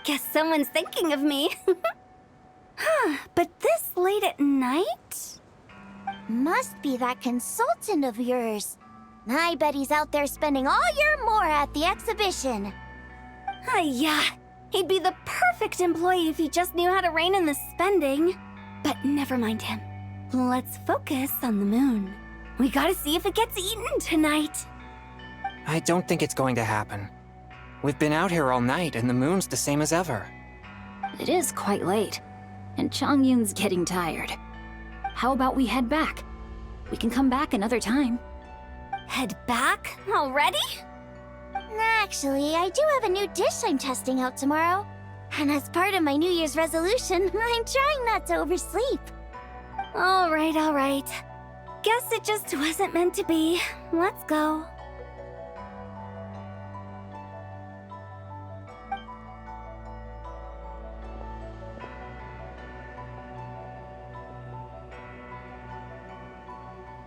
Guess someone's thinking of me. But this late at night? Must be that consultant of yours. I bet he's out there spending all year more at the exhibition. Yeah, he'd be the perfect employee if he just knew how to rein in the spending. But never mind him. Let's focus on the moon. We gotta see if it gets eaten tonight. I don't think it's going to happen. We've been out here all night and the moon's the same as ever. It is quite late, and Chongyun's getting tired. How about we head back? We can come back another time. Head back? Already? Actually, I do have a new dish I'm testing out tomorrow. And as part of my New Year's resolution, I'm trying not to oversleep. All right. Guess it just wasn't meant to be. Let's go.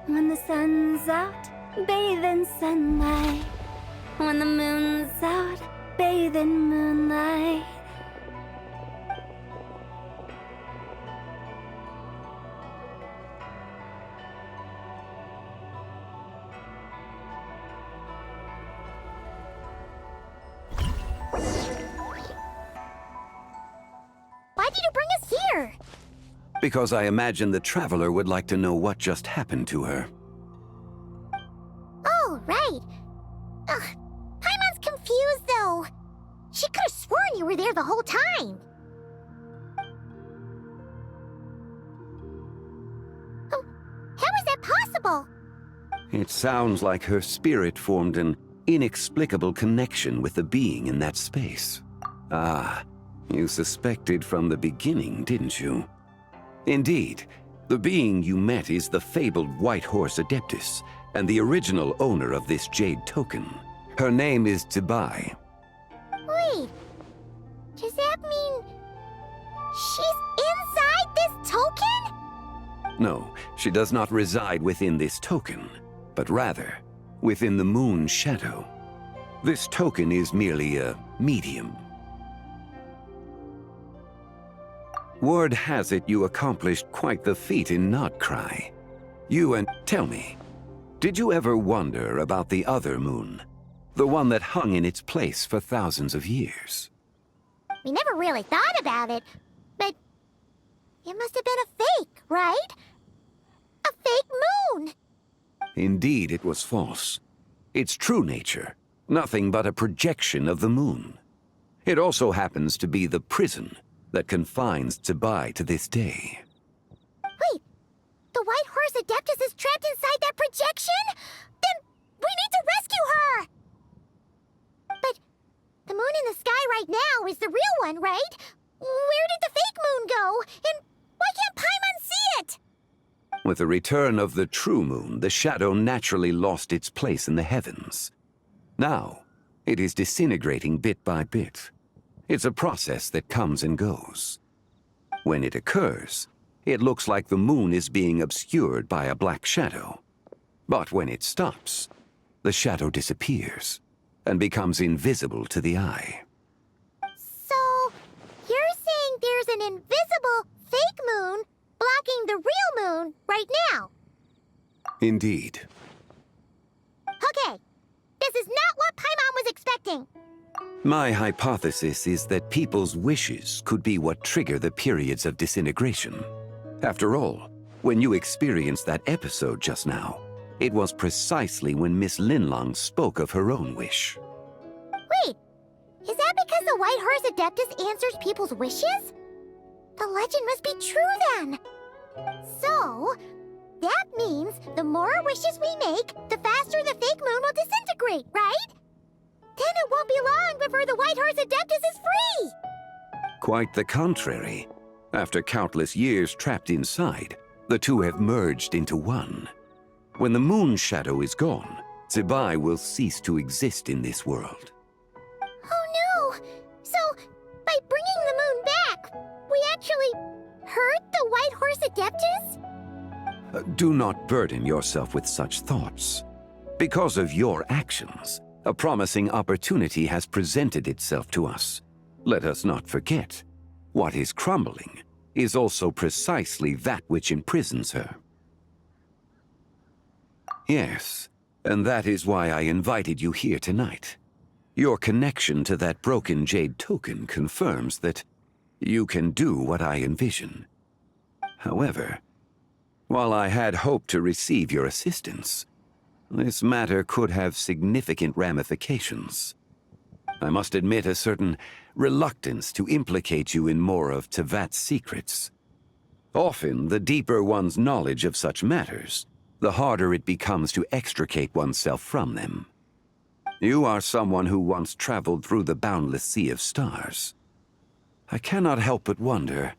When the sun's out, bathe in sunlight. When the moon's out, bathe in moonlight. Why did you bring us here? Because I imagine the traveler would like to know what just happened to her. Oh, right. Ugh, Paimon's confused, though. She could have sworn you were there the whole time. Oh, how is that possible? It sounds like her spirit formed an inexplicable connection with the being in that space. Ah, you suspected from the beginning, didn't you? Indeed, the being you met is the fabled White Horse Adeptus, and the original owner of this jade token. Her name is Tbai. Wait, does that mean she's inside this token? No, she does not reside within this token, but rather within the moon's shadow. This token is merely a medium. Word has it you accomplished quite the feat in Notcry. Tell me, did you ever wonder about the other moon? The one that hung in its place for thousands of years? We never really thought about it, but it must have been a fake, right? A fake moon! Indeed, it was false. Its true nature, nothing but a projection of the moon. It also happens to be the prison that confines Tbai to this day. Wait, the White Horse Adeptus is trapped inside that projection? Then we need to rescue her! But the moon in the sky right now is the real one, right? Where did the fake moon go? And why can't Paimon see it? With the return of the true moon, the shadow naturally lost its place in the heavens. Now, it is disintegrating bit by bit. It's a process that comes and goes. When it occurs, it looks like the moon is being obscured by a black shadow. But when it stops, the shadow disappears and becomes invisible to the eye. So, you're saying there's an invisible fake moon blocking the real moon right now? Indeed. Okay, this is not what Paimon was expecting. My hypothesis is that people's wishes could be what trigger the periods of disintegration. After all, when you experienced that episode just now, it was precisely when Miss Linlong spoke of her own wish. Wait, is that because the White Horse Adeptus answers people's wishes? The legend must be true then. So, that means the more wishes we make, the faster the fake moon will disintegrate, right? Then it won't be long before the White Horse Adeptus is free! Quite the contrary. After countless years trapped inside, the two have merged into one. When the moon shadow is gone, Tbai will cease to exist in this world. Oh no! So, by bringing the moon back, we actually hurt the White Horse Adeptus? Do not burden yourself with such thoughts. Because of your actions, a promising opportunity has presented itself to us. Let us not forget, what is crumbling is also precisely that which imprisons her. Yes, and that is why I invited you here tonight. Your connection to that broken jade token confirms that you can do what I envision. However, while I had hoped to receive your assistance, this matter could have significant ramifications. I must admit a certain reluctance to implicate you in more of Tevat's secrets. Often, the deeper one's knowledge of such matters, the harder it becomes to extricate oneself from them. You are someone who once traveled through the boundless sea of stars. I cannot help but wonder,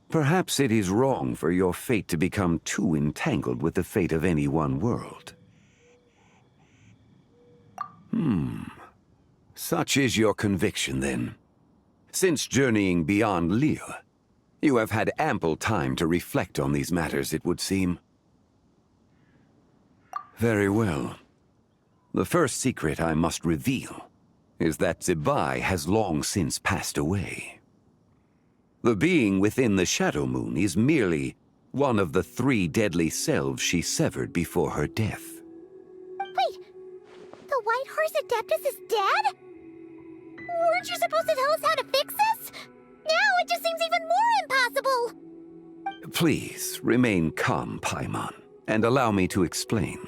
perhaps it is wrong for your fate to become too entangled with the fate of any one world. Such is your conviction, then. Since journeying beyond Liyue, you have had ample time to reflect on these matters, it would seem. Very well. The first secret I must reveal is that Zebai has long since passed away. The being within the Shadow Moon is merely one of the 3 deadly selves she severed before her death. Wait, the White Horse Adeptus is dead? Weren't you supposed to tell us how to fix this? Now it just seems even more impossible! Please, remain calm, Paimon, and allow me to explain.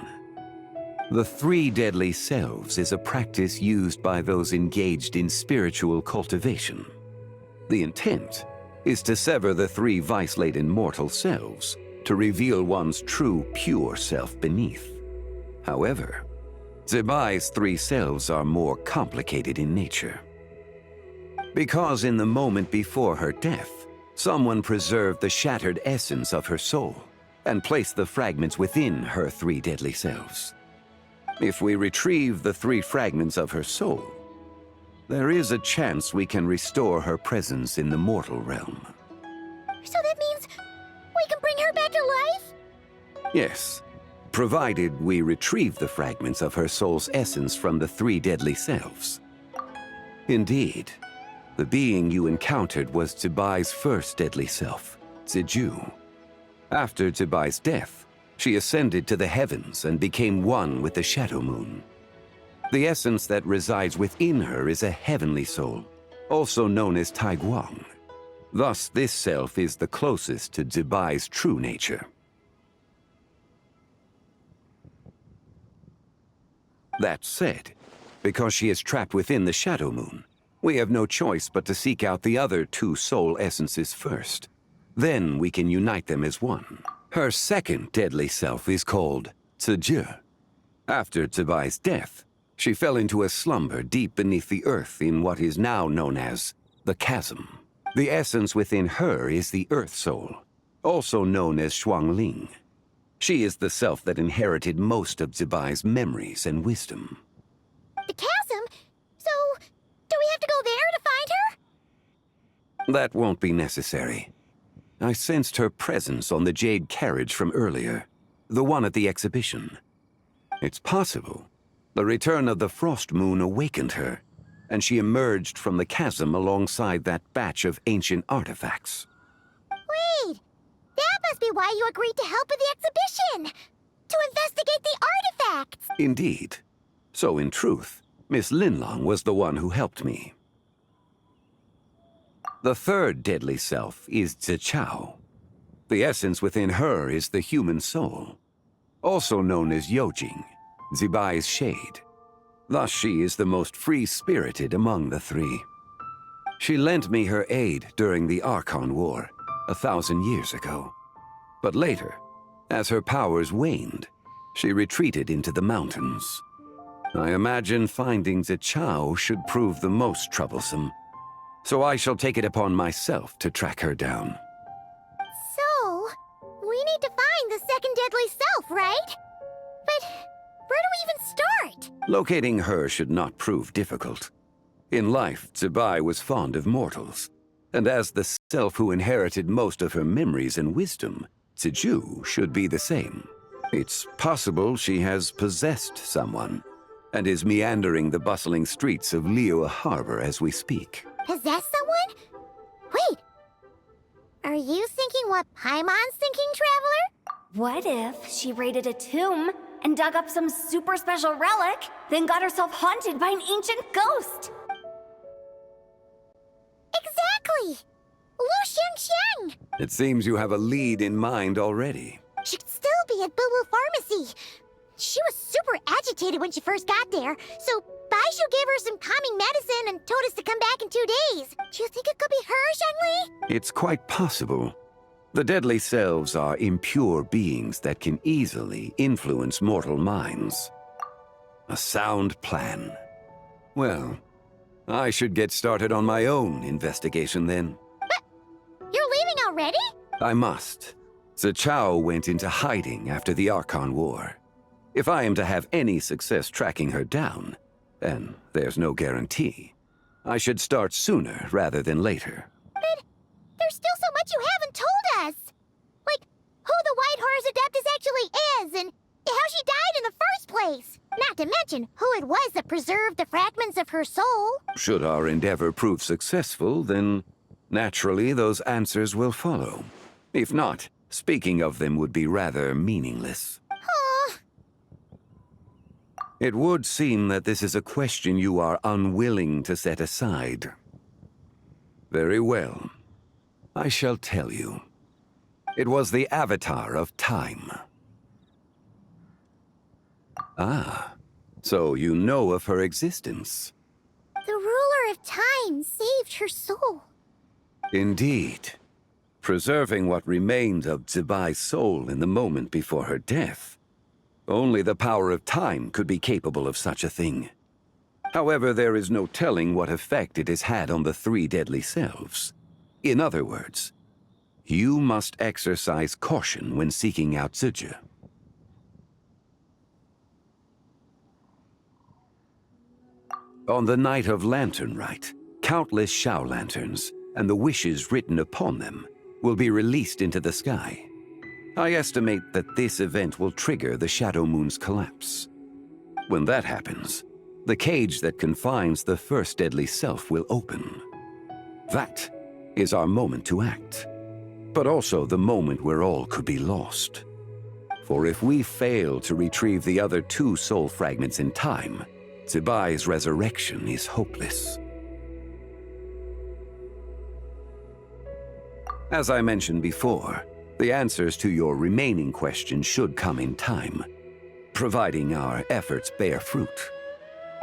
The 3 deadly selves is a practice used by those engaged in spiritual cultivation. The intent is to sever the 3 vice-laden mortal selves to reveal one's true, pure self beneath. However, Zebai's 3 selves are more complicated in nature. Because in the moment before her death, someone preserved the shattered essence of her soul and placed the fragments within her 3 deadly selves. If we retrieve the 3 fragments of her soul, there is a chance we can restore her presence in the mortal realm. So that means we can bring her back to life? Yes, provided we retrieve the fragments of her soul's essence from the 3 deadly selves. Indeed, the being you encountered was Zebai's first deadly self, Ziju. After Zebai's death, she ascended to the heavens and became one with the Shadow Moon. The essence that resides within her is a heavenly soul, also known as Taiguang. Thus, this self is the closest to Zebai's true nature. That said, because she is trapped within the Shadow Moon, we have no choice but to seek out the other 2 soul essences first. Then we can unite them as one. Her second deadly self is called Ziju. After Zebai's death, she fell into a slumber deep beneath the earth in what is now known as the Chasm. The essence within her is the Earth Soul, also known as Xuangling. She is the self that inherited most of Zebai's memories and wisdom. The chasm? So, do we have to go there to find her? That won't be necessary. I sensed her presence on the jade carriage from earlier, the one at the exhibition. It's possible the return of the Frost Moon awakened her, and she emerged from the chasm alongside that batch of ancient artifacts. Wait, that must be why you agreed to help with the exhibition! To investigate the artifacts! Indeed. So in truth, Miss Linlong was the one who helped me. The third deadly self is Zichao. The essence within her is the human soul, also known as Yojing, Zebai's shade. Thus she is the most free-spirited among the 3. She lent me her aid during the Archon War 1,000 years ago. But later, as her powers waned, she retreated into the mountains. I imagine finding Zichao should prove the most troublesome, so I shall take it upon myself to track her down. So, we need to find the second deadly self, right? But where do we even start? Locating her should not prove difficult. In life, Zebai was fond of mortals, and as the self who inherited most of her memories and wisdom, Ziju should be the same. It's possible she has possessed someone, and is meandering the bustling streets of Liyue Harbor as we speak. Possess someone? Wait. Are you thinking what Paimon's thinking, Traveler? What if she raided a tomb and dug up some super special relic, then got herself haunted by an ancient ghost? Exactly! Lu Xiangxiang! It seems you have a lead in mind already. She'd still be at Boo Boo Pharmacy. She was super agitated when she first got there, so Baishu gave her some calming medicine and told us to come back in 2 days. Do you think it could be her, Zhengli? It's quite possible. The deadly selves are impure beings that can easily influence mortal minds. A sound plan. Well, I should get started on my own investigation then. You're leaving already? I must. Zichao went into hiding after the Archon War. If I am to have any success tracking her down, and there's no guarantee, I should start sooner rather than later. But there's still so much you haven't told us! Like, who the White Horse Adeptus actually is, and how she died in the first place! Not to mention who it was that preserved the fragments of her soul. Should our endeavor prove successful, then naturally those answers will follow. If not, speaking of them would be rather meaningless. It would seem that this is a question you are unwilling to set aside. Very well. I shall tell you. It was the Avatar of Time. Ah, so you know of her existence. The ruler of time saved her soul. Indeed. Preserving what remained of Zibai's soul in the moment before her death. Only the power of time could be capable of such a thing. However, there is no telling what effect it has had on the 3 deadly selves. In other words, you must exercise caution when seeking out Ziji. On the night of Lanternlit, countless Shao lanterns, and the wishes written upon them, will be released into the sky. I estimate that this event will trigger the Shadow Moon's collapse. When that happens, the cage that confines the first deadly self will open. That is our moment to act, but also the moment where all could be lost. For if we fail to retrieve the other 2 soul fragments in time, Zibai's resurrection is hopeless. As I mentioned before, the answers to your remaining questions should come in time, providing our efforts bear fruit.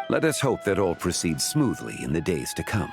Let us hope that all proceeds smoothly in the days to come.